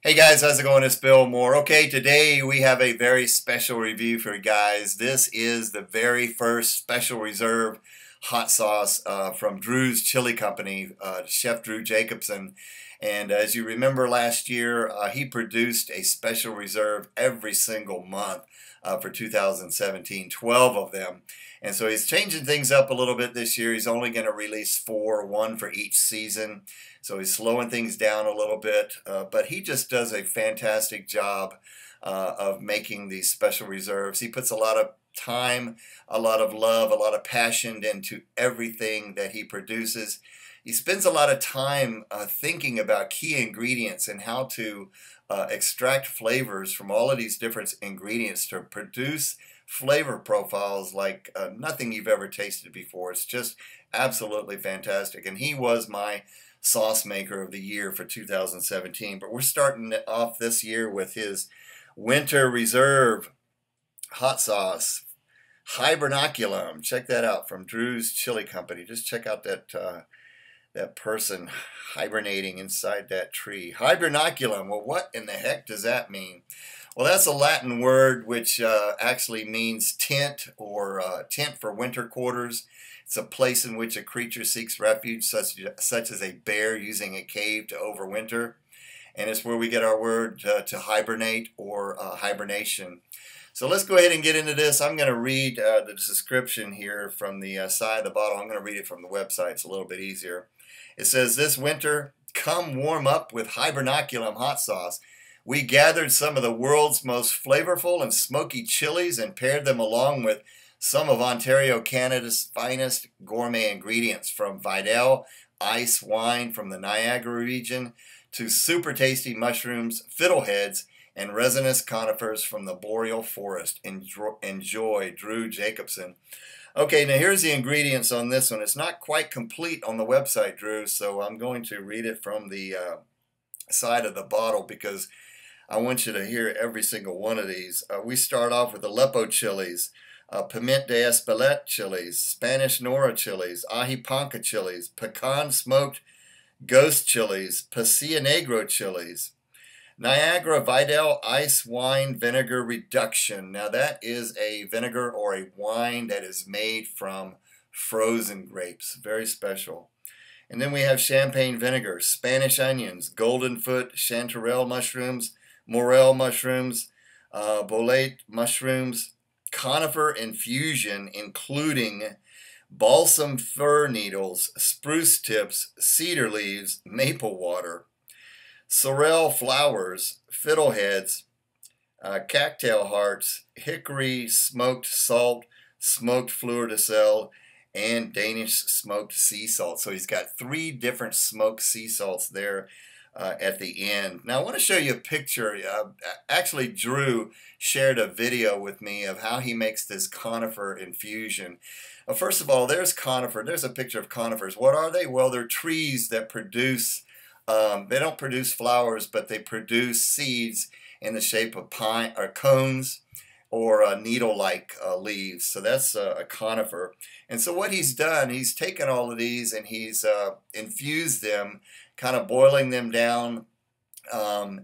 Hey guys, how's it going? It's Bill Moore. Okay, today we have a very special review for you guys. This is the very first special reserve hot sauce from Drew's Chili Company, Chef Drew Jacobson. And as you remember last year, he produced a special reserve every single month for 2017, 12 of them. And so he's changing things up a little bit this year. He's only going to release four, one for each season. So he's slowing things down a little bit, but he just does a fantastic job of making these special reserves. He puts a lot of time, a lot of love, a lot of passion into everything that he produces. He spends a lot of time thinking about key ingredients and how to extract flavors from all of these different ingredients to produce flavor profiles like nothing you've ever tasted before. It's just absolutely fantastic. And he was my sauce maker of the year for 2017. But we're starting off this year with his winter reserve hot sauce, Hibernaculum. Check that out from Drew's Chili Company. Just check out that person hibernating inside that tree. Hibernaculum. Well, what in the heck does that mean? Well, that's a Latin word which actually means tent or tent for winter quarters. It's a place in which a creature seeks refuge, such as a bear using a cave to overwinter. And it's where we get our word to hibernate or hibernation. So let's go ahead and get into this. I'm going to read the description here from the side of the bottle. I'm going to read it from the website. It's a little bit easier. It says, "This winter, come warm up with Hibernaculum hot sauce. We gathered some of the world's most flavorful and smoky chilies and paired them along with some of Ontario, Canada's finest gourmet ingredients, from Vidal ice wine from the Niagara region to super tasty mushrooms, fiddleheads, and resinous conifers from the boreal forest. Enjoy, Drew Jacobson." Okay, now here's the ingredients on this one. It's not quite complete on the website, Drew, so I'm going to read it from the side of the bottle because I want you to hear every single one of these. We start off with Aleppo chilies, Piment de Espelette chilies, Spanish Nora chilies, Aji Panca chilies, pecan smoked ghost chilies, Pasilla Negro chilies, Niagara Vidal ice wine vinegar reduction. Now that is a vinegar or a wine that is made from frozen grapes. Very special. And then we have champagne vinegar, Spanish onions, golden foot, chanterelle mushrooms, morel mushrooms, bolete mushrooms, conifer infusion including balsam fir needles, spruce tips, cedar leaves, maple water, sorrel flowers, fiddleheads, cattail hearts, hickory smoked salt, smoked fleur de sel, and Danish smoked sea salt. So he's got three different smoked sea salts there at the end. Now I want to show you a picture. Actually, Drew shared a video with me of how he makes this conifer infusion. First of all, there's conifer. There's a picture of conifers. What are they? Well, they're trees that produce, they don't produce flowers, but they produce seeds in the shape of pine or cones or needle-like leaves. So that's a conifer. And so what he's done, he's taken all of these and he's infused them, kind of boiling them down,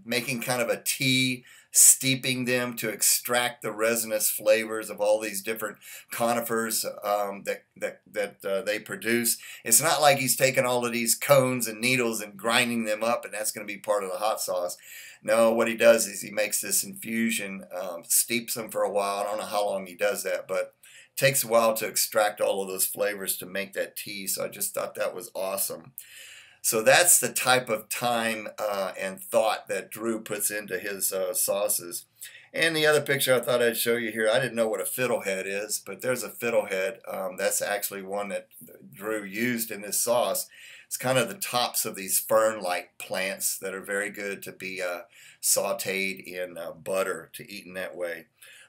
making kind of a tea, steeping them to extract the resinous flavors of all these different conifers that they produce. It's not like he's taken all of these cones and needles and grinding them up and that's going to be part of the hot sauce. No, what he does is he makes this infusion, steeps them for a while. I don't know how long he does that, but it takes a while to extract all of those flavors to make that tea. So I just thought that was awesome. So that's the type of time and thought that Drew puts into his sauces. And the other picture I thought I'd show you here, I didn't know what a fiddlehead is, but there's a fiddlehead. That's actually one that Drew used in this sauce. It's kind of the tops of these fern-like plants that are very good to be sauteed in butter to eat in that way.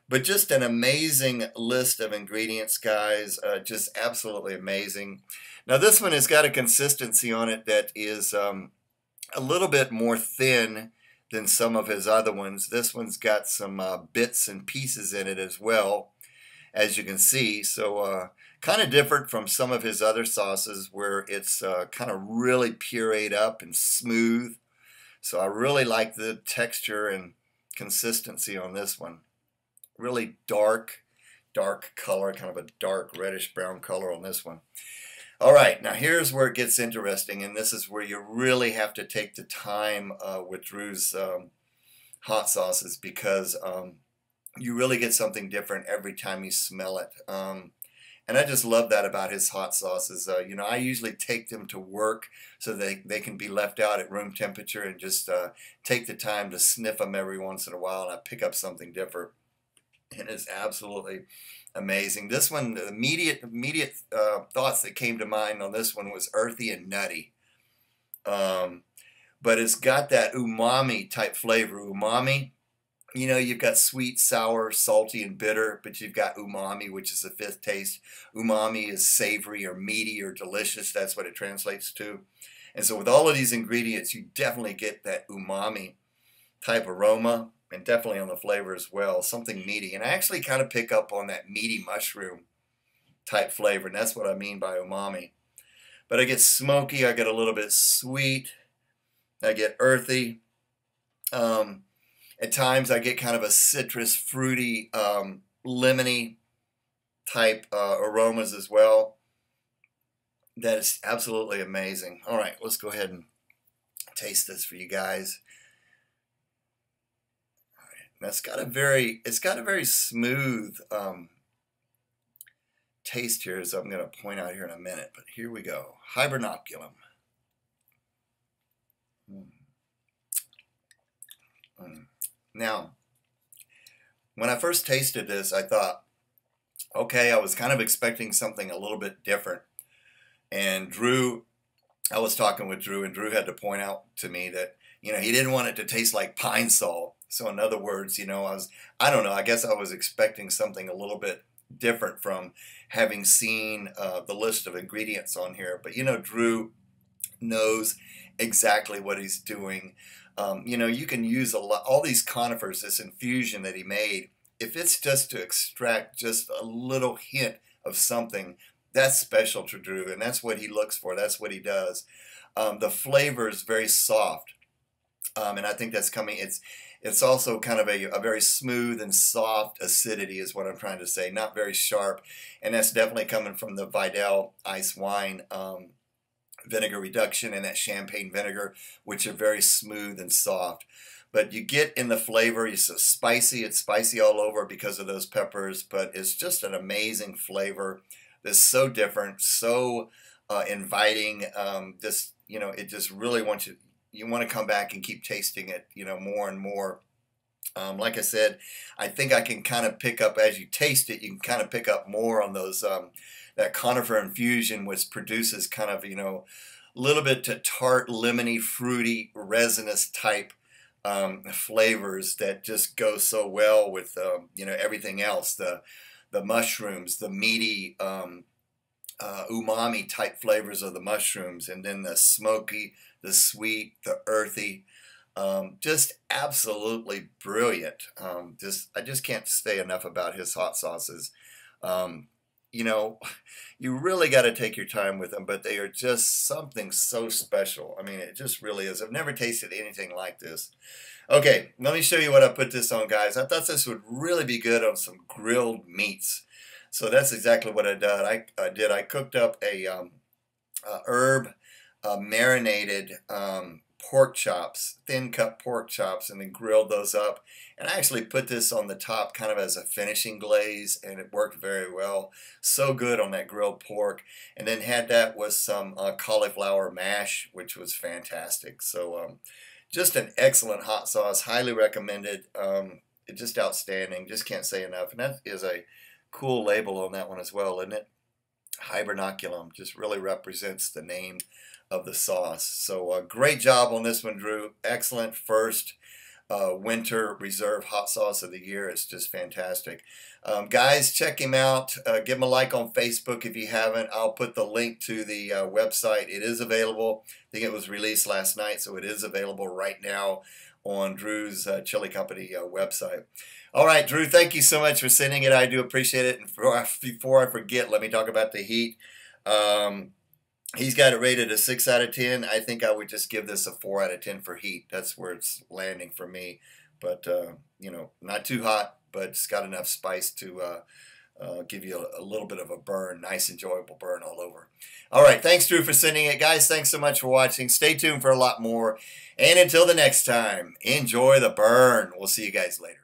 But just an amazing list of ingredients, guys. Just absolutely amazing. Now this one has got a consistency on it that is a little bit more thin than some of his other ones. This one's got some bits and pieces in it as well, as you can see. So kind of different from some of his other sauces where it's kind of really pureed up and smooth. So I really like the texture and consistency on this one. Really dark color, kind of a dark reddish brown color on this one. All right, now here's where it gets interesting, and this is where you really have to take the time with Drew's hot sauces, because you really get something different every time you smell it. And I just love that about his hot sauces. You know, I usually take them to work so they can be left out at room temperature, and just take the time to sniff them every once in a while, and I pick up something different. And it's absolutely amazing. This one, the immediate thoughts that came to mind on this one was earthy and nutty. But it's got that umami type flavor. Umami, you know, you've got sweet, sour, salty, and bitter, but you've got umami, which is the fifth taste. Umami is savory or meaty or delicious. That's what it translates to. And so with all of these ingredients, you definitely get that umami type aroma, and definitely on the flavor as well, something meaty. And I actually kind of pick up on that meaty mushroom type flavor, and that's what I mean by umami. But I get smoky, I get a little bit sweet, I get earthy. At times I get kind of a citrus, fruity, lemony type aromas as well. That is absolutely amazing. All right, let's go ahead and taste this for you guys. All right, now it's got a very smooth taste here, as I'm going to point out here in a minute. But here we go. Hibernaculum. Now, when I first tasted this, I thought, okay, I was kind of expecting something a little bit different. And Drew, I was talking with Drew, and Drew had to point out to me that, you know, he didn't want it to taste like pine sol. So in other words, you know, I don't know, I guess I was expecting something a little bit different from having seen the list of ingredients on here. But, you know, Drew knows exactly what he's doing. You know, you can use all these conifers, this infusion that he made. If it's just to extract just a little hint of something, that's special to Drew, and that's what he looks for. That's what he does. The flavor is very soft, and I think that's coming. It's also kind of a very smooth and soft acidity is what I'm trying to say, not very sharp, and that's definitely coming from the Vidal ice wine vinegar reduction and that champagne vinegar, which are very smooth and soft. But you get in the flavor, it's so spicy, it's spicy all over because of those peppers, but it's just an amazing flavor that's so different, so inviting. This, you know, it just really wants you want to come back and keep tasting it, you know, more and more. Like I said, I think I can kind of pick up, as you taste it, you can kind of pick up more on those that conifer infusion, which produces kind of, you know, a little bit to tart, lemony, fruity, resinous type flavors that just go so well with you know, everything else. The mushrooms, the meaty umami type flavors of the mushrooms, and then the smoky, the sweet, the earthy. Just absolutely brilliant. I just can't say enough about his hot sauces. You know, you really got to take your time with them, but they are just something so special. I mean, it just really is. I've never tasted anything like this. Okay, let me show you what I put this on, guys. I thought this would really be good on some grilled meats. So that's exactly what I did. I cooked up a herb marinated pork chops, thin cut pork chops, and then grilled those up. And I actually put this on the top kind of as a finishing glaze, and it worked very well. So good on that grilled pork. And then had that with some cauliflower mash, which was fantastic. So just an excellent hot sauce, highly recommended. It's just outstanding, just can't say enough. And that is a cool label on that one as well, isn't it? Hibernaculum just really represents the name of the sauce. So great job on this one, Drew. Excellent first winter reserve hot sauce of the year. It's just fantastic. Guys, check him out. Give him a like on Facebook if you haven't. I'll put the link to the website. It is available. I think it was released last night, so it is available right now on Drew's Chili Company website. All right, Drew, thank you so much for sending it. I do appreciate it. And before I forget, let me talk about the heat. He's got it rated a 6 out of 10. I think I would just give this a 4 out of 10 for heat. That's where it's landing for me. But, you know, not too hot, but it's got enough spice to give you a little bit of a burn. Nice, enjoyable burn all over. All right. Thanks, Drew, for sending it. Guys, thanks so much for watching. Stay tuned for a lot more. And until the next time, enjoy the burn. We'll see you guys later.